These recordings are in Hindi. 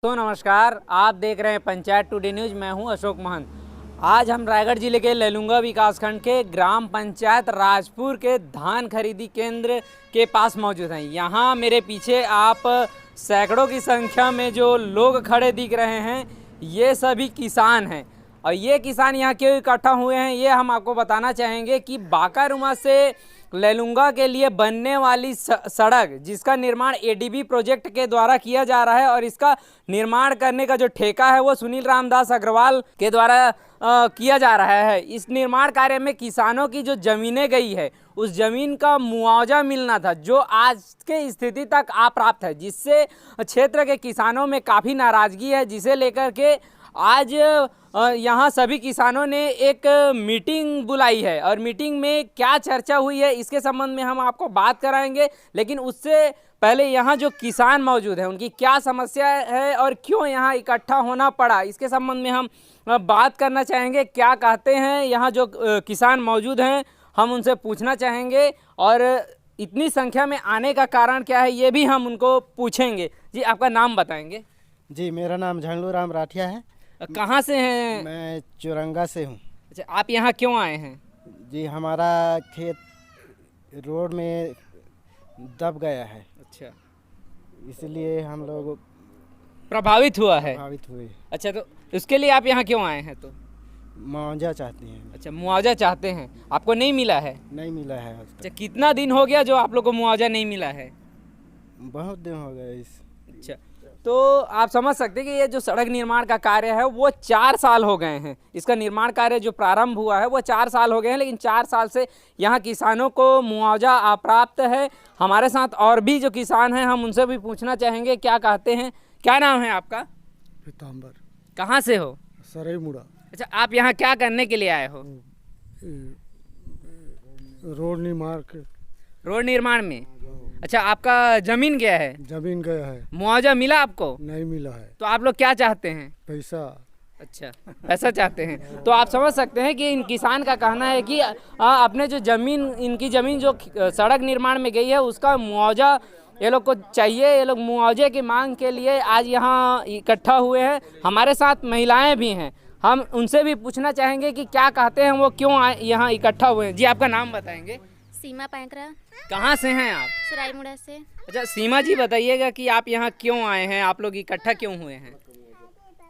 दोस्तों नमस्कार, आप देख रहे हैं पंचायत टुडे न्यूज़। मैं हूं अशोक महंत। आज हम रायगढ़ जिले के लैलूंगा विकासखंड के ग्राम पंचायत राजपुर के धान खरीदी केंद्र के पास मौजूद हैं। यहां मेरे पीछे आप सैकड़ों की संख्या में जो लोग खड़े दिख रहे हैं, ये सभी किसान हैं। और ये किसान यहाँ क्यों इकट्ठा हुए हैं, ये हम आपको बताना चाहेंगे कि बाकारूमा से लैलूंगा के लिए बनने वाली सड़क, जिसका निर्माण एडीबी प्रोजेक्ट के द्वारा किया जा रहा है और इसका निर्माण करने का जो ठेका है वो सुनील रामदास अग्रवाल के द्वारा किया जा रहा है। इस निर्माण कार्य में किसानों की जो ज़मीनें गई है, उस ज़मीन का मुआवजा मिलना था, जो आज के स्थिति तक अप्राप्त है, जिससे क्षेत्र के किसानों में काफ़ी नाराज़गी है, जिसे लेकर के आज यहाँ सभी किसानों ने एक मीटिंग बुलाई है। और मीटिंग में क्या चर्चा हुई है, इसके संबंध में हम आपको बात कराएंगे। लेकिन उससे पहले यहाँ जो किसान मौजूद हैं, उनकी क्या समस्या है और क्यों यहाँ इकट्ठा होना पड़ा, इसके संबंध में हम बात करना चाहेंगे। क्या कहते हैं यहाँ जो किसान मौजूद हैं, हम उनसे पूछना चाहेंगे। और इतनी संख्या में आने का कारण क्या है, ये भी हम उनको पूछेंगे। जी, आपका नाम बताएंगे? जी, मेरा नाम झंडू राम राठिया है। कहाँ से हैं? मैं चुरंगा से हूँ। अच्छा, आप यहाँ क्यों आए हैं? जी, हमारा खेत रोड में दब गया है। अच्छा, इसलिए हम लोग प्रभावित हुए। अच्छा, तो उसके लिए आप यहाँ क्यों आए हैं? तो मुआवजा चाहते हैं। अच्छा, मुआवजा चाहते हैं। आपको नहीं मिला है? नहीं मिला है आज अच्छा, तक। कितना दिन हो गया जो आप लोग को मुआवजा नहीं मिला है? बहुत दिन हो गए इस। अच्छा, तो आप समझ सकते हैं कि ये जो सड़क निर्माण का कार्य है वो 4 साल हो गए हैं। इसका निर्माण कार्य जो प्रारंभ हुआ है वो 4 साल हो गए हैं, लेकिन 4 साल से यहाँ किसानों को मुआवजा अप्राप्त है। हमारे साथ और भी जो किसान हैं, हम उनसे भी पूछना चाहेंगे क्या कहते हैं। क्या नाम है आपका? पीताम्बर। कहाँ से हो? सरई मुड़ा। अच्छा, आप यहाँ क्या करने के लिए आए हो? रोड निर्माण में। अच्छा, आपका जमीन क्या है? जमीन गया है। मुआवजा मिला आपको? नहीं मिला है। तो आप लोग क्या चाहते हैं? पैसा। अच्छा, पैसा चाहते हैं। तो आप समझ सकते हैं कि इन किसान का कहना है कि अपने जो जमीन, इनकी जमीन जो सड़क निर्माण में गई है, उसका मुआवजा ये लोग को चाहिए। ये लोग मुआवजे की मांग के लिए आज यहाँ इकट्ठा हुए हैं। हमारे साथ महिलाएं भी हैं, हम उनसे भी पूछना चाहेंगे कि क्या कहते हैं, वो क्यों यहाँ इकट्ठा हुए हैं। जी, आपका नाम बताएंगे? सीमा पैंकरा। कहाँ से हैं आप? सरायमुड़ा से। अच्छा, सीमा जी बताइएगा कि आप यहाँ क्यों आए हैं, आप लोग इकट्ठा क्यों हुए हैं?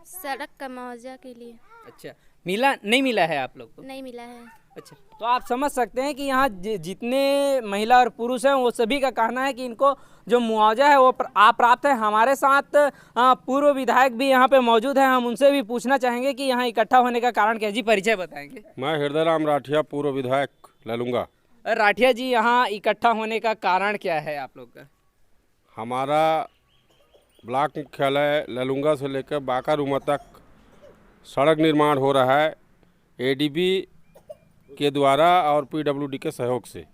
सड़क का मुआवजा के लिए। अच्छा, नहीं मिला है आप लोग को? नहीं मिला है। अच्छा, तो आप समझ सकते हैं कि यहाँ जितने महिला और पुरुष हैं, वो सभी का कहना है कि इनको जो मुआवजा है वो अप्राप्त है। हमारे साथ पूर्व विधायक भी यहाँ पे मौजूद हैं, हम उनसे भी पूछना चाहेंगे कि यहाँ इकट्ठा होने का कारण क्या है। जी, परिचय बताएंगे? मैं हृदय राम राठिया, पूर्व विधायक लैलूंगा। राठिया जी, यहाँ इकट्ठा होने का कारण क्या है आप लोग का? हमारा ब्लॉक मुख्यालय लैलूंगा से लेकर बाकारूमा तक सड़क निर्माण हो रहा है एडीबी के द्वारा और पीडब्ल्यूडी के सहयोग से।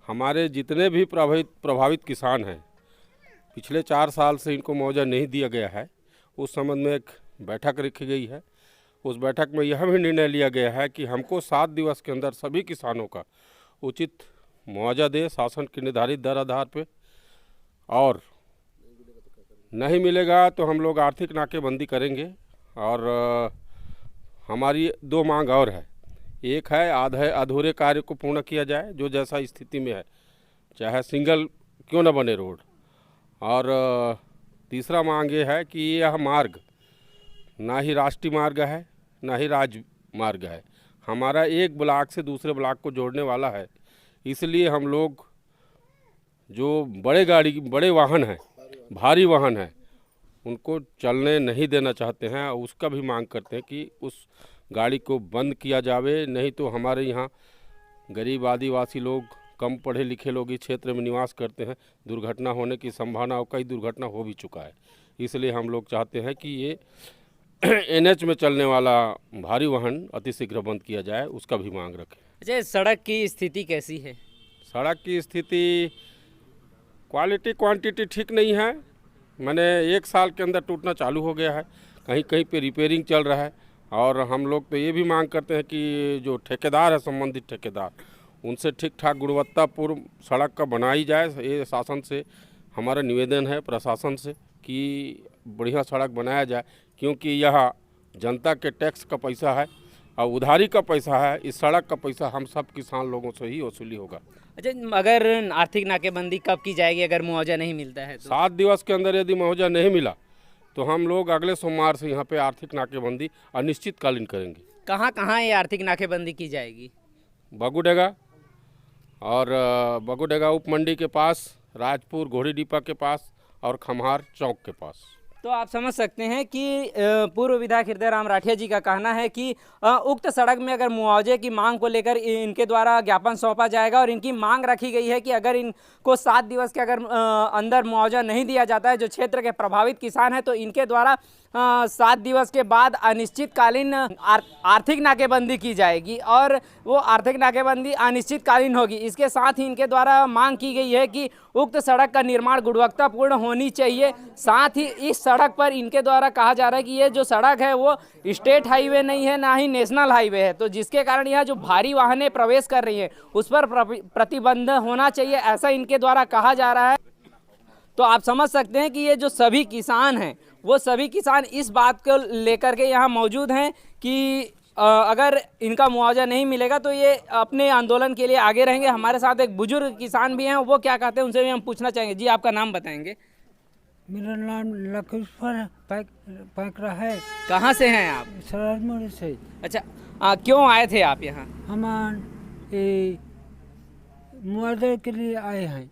हमारे जितने भी प्रभावित किसान हैं, पिछले 4 साल से इनको मुआवजा नहीं दिया गया है। उस संबंध में एक बैठक रखी गई है। उस बैठक में यह भी निर्णय लिया गया है कि हमको 7 दिवस के अंदर सभी किसानों का उचित मुआवजा दे, शासन की निर्धारित दर आधार पे, और नहीं मिलेगा तो हम लोग आर्थिक नाकेबंदी करेंगे। और हमारी 2 मांग और है। एक है अधूरे कार्य को पूर्ण किया जाए, जो जैसा स्थिति में है, चाहे सिंगल क्यों न बने रोड। और तीसरा मांग ये है कि यह मार्ग ना ही राष्ट्रीय मार्ग है, ना ही राज्य मार्ग है। हमारा एक ब्लॉक से दूसरे ब्लॉक को जोड़ने वाला है। इसलिए हम लोग जो बड़े वाहन हैं, भारी वाहन हैं, उनको चलने नहीं देना चाहते हैं। उसका भी मांग करते हैं कि उस गाड़ी को बंद किया जावे। नहीं तो हमारे यहाँ गरीब आदिवासी लोग, कम पढ़े लिखे लोग इस क्षेत्र में निवास करते हैं, दुर्घटना होने की संभावना, और कई दुर्घटना हो भी चुका है। इसलिए हम लोग चाहते हैं कि ये एनएच में चलने वाला भारी वाहन अतिशीघ्र बंद किया जाए, उसका भी मांग रखें। अच्छा, सड़क की स्थिति कैसी है? सड़क की स्थिति क्वालिटी क्वांटिटी ठीक नहीं है। मैंने 1 साल के अंदर टूटना चालू हो गया है, कहीं कहीं पे रिपेयरिंग चल रहा है। और हम लोग तो ये भी मांग करते हैं कि जो ठेकेदार है, संबंधित ठेकेदार, उनसे ठीक ठाक गुणवत्तापूर्ण सड़क का बनाई जाए। ये शासन से हमारा निवेदन है, प्रशासन से, कि बढ़िया सड़क बनाया जाए, क्योंकि यह जनता के टैक्स का पैसा है और उधारी का पैसा है। इस सड़क का पैसा हम सब किसान लोगों से ही वसूली होगा। अच्छा, अगर आर्थिक नाकेबंदी कब की जाएगी अगर मुआवजा नहीं मिलता है तो? 7 दिवस के अंदर यदि मुआवजा नहीं मिला तो हम लोग अगले सोमवार से यहाँ पे आर्थिक नाकेबंदी अनिश्चितकालीन करेंगे। कहाँ ये आर्थिक नाकेबंदी की जाएगी? बगुडेगा और बगुडेगा उप मंडी के पास, राजपुर घोड़ी डिपा के पास और खम्हार चौक के पास। तो आप समझ सकते हैं कि पूर्व विधायक हृदय राम राठिया जी का कहना है कि उक्त सड़क में अगर मुआवजे की मांग को लेकर इनके द्वारा ज्ञापन सौंपा जाएगा और इनकी मांग रखी गई है कि अगर इनको 7 दिवस के अगर अंदर मुआवजा नहीं दिया जाता है, जो क्षेत्र के प्रभावित किसान हैं, तो इनके द्वारा 7 दिवस के बाद अनिश्चितकालीन आर्थिक नाकेबंदी की जाएगी और वो आर्थिक नाकेबंदी अनिश्चितकालीन होगी। इसके साथ ही इनके द्वारा मांग की गई है कि उक्त सड़क का निर्माण गुणवत्तापूर्ण होनी चाहिए। साथ ही इस सड़क पर इनके द्वारा कहा जा रहा है कि ये जो सड़क है वो स्टेट हाईवे नहीं है, ना ही नेशनल हाईवे है, तो जिसके कारण यह जो भारी वाहनें प्रवेश कर रही हैं उस पर प्रतिबंध होना चाहिए, ऐसा इनके द्वारा कहा जा रहा है। तो आप समझ सकते हैं कि ये जो सभी किसान हैं वो सभी किसान इस बात को लेकर के यहाँ मौजूद हैं कि अगर इनका मुआवजा नहीं मिलेगा तो ये अपने आंदोलन के लिए आगे रहेंगे। हमारे साथ एक बुजुर्ग किसान भी हैं, वो क्या कहते हैं उनसे भी हम पूछना चाहेंगे। जी, आपका नाम बताएंगे? मेरा नाम लखेश्वर पैकरा है। कहाँ से हैं आप? सराजमोड़ से। अच्छा, क्यों आए थे आप यहाँ? हम मुआवजे के लिए आए हैं।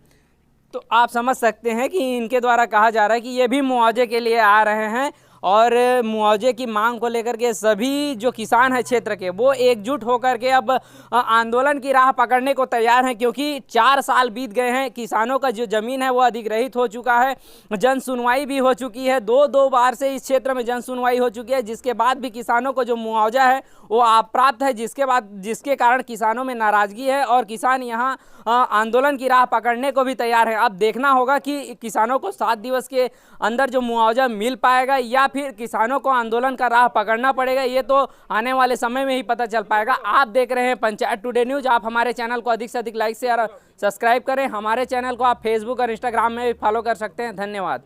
तो आप समझ सकते हैं कि इनके द्वारा कहा जा रहा है कि ये भी मुआवजे के लिए आ रहे हैं और मुआवजे की मांग को लेकर के सभी जो किसान हैं क्षेत्र के वो एकजुट होकर के अब आंदोलन की राह पकड़ने को तैयार हैं, क्योंकि 4 साल बीत गए हैं। किसानों का जो ज़मीन है वो अधिग्रहित हो चुका है, जन सुनवाई भी हो चुकी है, 2 बार से इस क्षेत्र में जन सुनवाई हो चुकी है, जिसके बाद भी किसानों को जो मुआवजा है वो अप्राप्त है, जिसके कारण किसानों में नाराज़गी है और किसान यहाँ आंदोलन की राह पकड़ने को भी तैयार है। अब देखना होगा कि किसानों को 7 दिवस के अंदर जो मुआवजा मिल पाएगा या फिर किसानों को आंदोलन का राह पकड़ना पड़ेगा, ये तो आने वाले समय में ही पता चल पाएगा। आप देख रहे हैं पंचायत टुडे न्यूज़। आप हमारे चैनल को अधिक से अधिक लाइक शेयर और सब्सक्राइब करें। हमारे चैनल को आप फेसबुक और इंस्टाग्राम में भी फॉलो कर सकते हैं। धन्यवाद।